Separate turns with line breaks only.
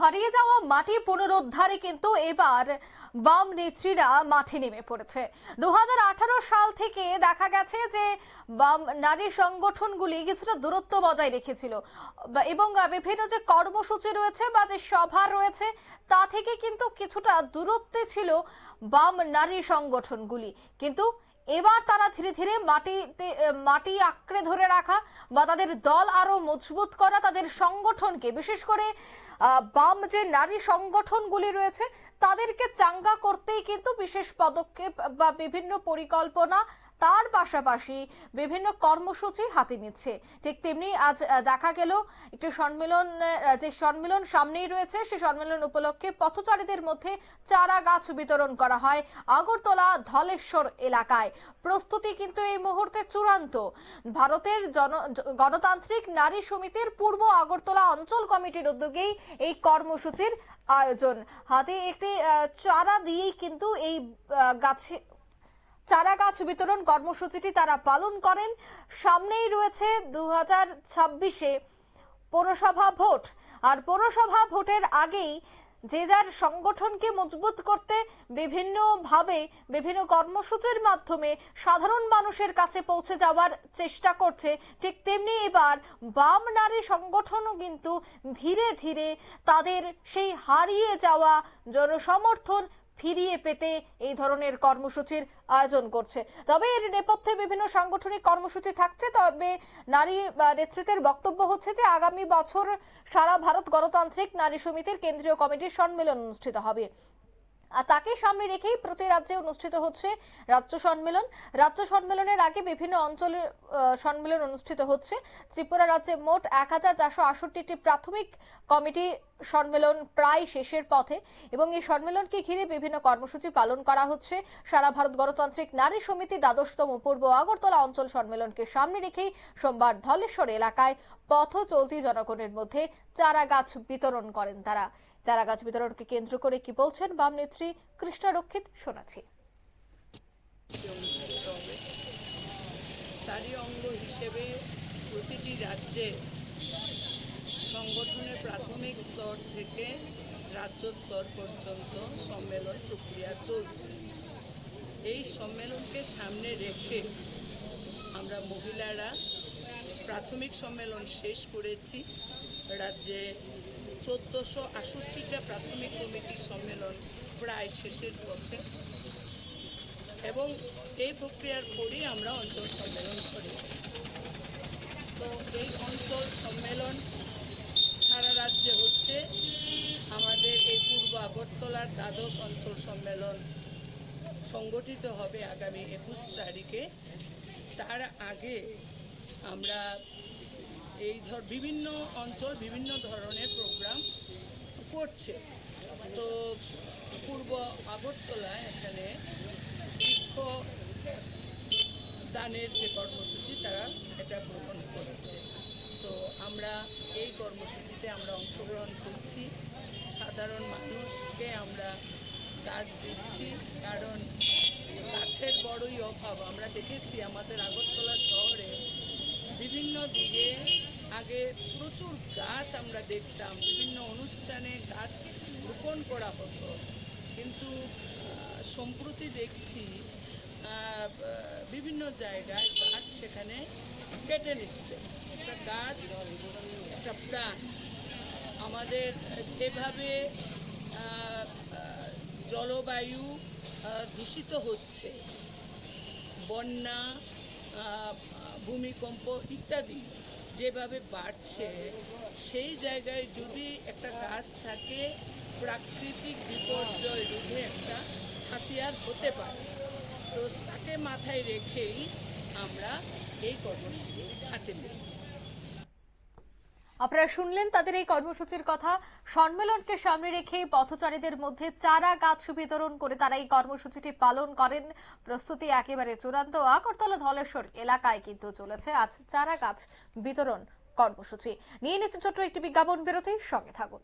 হারিয়ে যাওয়া মাটি পুনরুদ্ধারে কিন্তু এবার বাম নেত্রীরা মাঠে নেমে পড়েছে। 2018 সাল থেকে দেখা গেছে যে বাম নারী সংগঠনগুলি কিছুটা দূরত্ব বজায় রেখেছিল এবং বিভিন্ন যে কর্মসূচি রয়েছে বা যে সভা রয়েছে তা থেকে কিন্তু কিছুটা দূরত্বে ছিল বাম নারী সংগঠনগুলি। কিন্তু এবার তারা ধীরে ধীরে মাটি আঁকড়ে ধরে রাখা বা তাদের দল আরো মজবুত করা, তাদের সংগঠনকে বিশেষ করে বাম যে নারী সংগঠনগুলি রয়েছে তাদেরকে চাঙ্গা করতেই কিন্তু বিশেষ পদক্ষেপ বা বিভিন্ন পরিকল্পনা, তার পাশাপাশি বিভিন্ন কর্মসূচি হাতে নিচ্ছে। ঠিক তেমনি আজ দেখা গেল একটি সম্মেলন, যে সম্মেলন সামনেই রয়েছে সেই সম্মেলন উপলক্ষে পথচারীদের মধ্যে চারা গাছ বিতরণ করা হয় আগরতলা ধলেশ্বর এলাকায়। প্রস্তুতি কিন্তু এই মুহূর্তে চূড়ান্ত। ভারতের গণতান্ত্রিক নারী সমিতির পূর্ব আগরতলা অঞ্চল কমিটির উদ্যোগেই এই কর্মসূচির আয়োজন। হাতে একটি চারা দিয়েই কিন্তু এই চারা গাছ বিতরণ কর্মসূচিটি তারা পালন করেন। সামনেই রয়েছে 2026-এ পৌরসভা ভোট, আর পৌরসভা ভোটের আগেই যে যার সংগঠনকে মজবুত করতে বিভিন্ন ভাবে বিভিন্ন কর্মসূচির মাধ্যমে সাধারণ মানুষের কাছে পৌঁছে যাওয়ার চেষ্টা করছে। ঠিক তেমনি এবার বাম নারী সংগঠনও কিন্তু ধীরে ধীরে তাদের সেই হারিয়ে যাওয়া জনসমর্থন ফিরিয়ে পেতে এই ধরনের কর্মসূচির আয়োজন করছে। তবে এর নেপথ্যে বিভিন্ন সাংগঠনিক কর্মসূচি থাকছে। তবে নারী নেতৃত্বের বক্তব্য হচ্ছে যে আগামী বছর সারা ভারত গণতান্ত্রিক নারী সমিতির কেন্দ্রীয় কমিটির সম্মেলন অনুষ্ঠিত হবে। আর তাকে সামনে রেখেই প্রতি রাজ্যে অনুষ্ঠিত হচ্ছে রাজ্য সম্মেলন। রাজ্য সম্মেলনের আগে বিভিন্ন অঞ্চলে সম্মেলন অনুষ্ঠিত হচ্ছে। ত্রিপুরা রাজ্যে মোট 1468টি প্রাথমিক কমিটি সম্মেলন প্রায় শেষের পথে এবং এই সম্মেলনকে ঘিরে বিভিন্ন কর্মসূচি পালন করা হচ্ছে। সারা ভারত গণতান্ত্রিক নারী সমিতি দ্বাদশতম পূর্ব আগরতলা অঞ্চল সম্মেলনকে সামনে রেখেই সোমবার ধলেশ্বর এলাকায় পথ চলতি জনগণের মধ্যে চারা গাছ বিতরণ করেন তারা। চারা গাছ বিতরণকে কেন্দ্র করে কি বলছেন বাম নেত্রী কৃষ্ণা রক্ষিত, শোনাচ্ছি।
তারই অঙ্গ হিসেবে প্রতিটি রাজ্যে সংগঠনের প্রাথমিক স্তর থেকে রাজ্য স্তর পর্যন্ত সম্মেলন প্রক্রিয়া চলছে। এই সম্মেলনকে সামনে রেখে আমরা মহিলারা প্রাথমিক সম্মেলন শেষ করেছি। রাজ্যে 1468টা প্রাথমিক কমিটির সম্মেলন প্রায় শেষের পথে এবং এই প্রক্রিয়ার পরই আমরা অঞ্চল সম্মেলন করেছি। তো এই অঞ্চল সম্মেলন সারা রাজ্যে হচ্ছে। আমাদের এই পূর্ব আগরতলার দ্বাদশ অঞ্চল সম্মেলন সংগঠিত হবে আগামী 21 তারিখে। তার আগে আমরা বিভিন্ন অঞ্চল বিভিন্ন ধরনের প্রোগ্রাম করছে। তো পূর্ব আগরতলায় এখানে বৃক্ষ দানের যে কর্মসূচি তারা এটা গ্রহণ করছে। তো আমরা এই কর্মসূচিতে আমরা অংশগ্রহণ করছি। সাধারণ মানুষকে আমরা গাছ দিচ্ছি, কারণ গাছের বড়ই অভাব। আমরা দেখেছি আমাদের আগরতলা শহরে বিভিন্ন দিকে আগে প্রচুর গাছ আমরা দেখতাম, বিভিন্ন অনুষ্ঠানে গাছ রোপণ করা হতো, কিন্তু সম্প্রতি দেখছি বিভিন্ন জায়গায় গাছ সেখানে কেটে নিচ্ছে। একটা গাছ একটা প্রাণ। আমাদের যেভাবে জলবায়ু দূষিত হচ্ছে, বন্যা, ভূমিকম্প ইত্যাদি যেভাবে বাড়ছে, সেই জায়গায় যদি একটা গাছ থাকে প্রাকৃতিক বিপর্যয় রোধে একটা হাতিয়ার হতে পারে। তো তাকে মাথায় রেখেই আমরা এই কর্মসূচি হাতে নিয়েছি।
আপনারা শুনলেন তাদের এই কর্মসূচির কথা। সম্মেলনকে সামনে রেখে পথচারীদের মধ্যে চারা গাছ বিতরণ করে তারা এই কর্মসূচিটি পালন করেন। প্রস্তুতি একেবারে চূড়ান্ত। আগরতলা ধলেশ্বর এলাকায় কিন্তু চলেছে আজ চারা গাছ বিতরণ কর্মসূচি। নিয়ে নিচ্ছে ছোট্ট একটি বিজ্ঞাপন বিরতি, সঙ্গে থাকুন।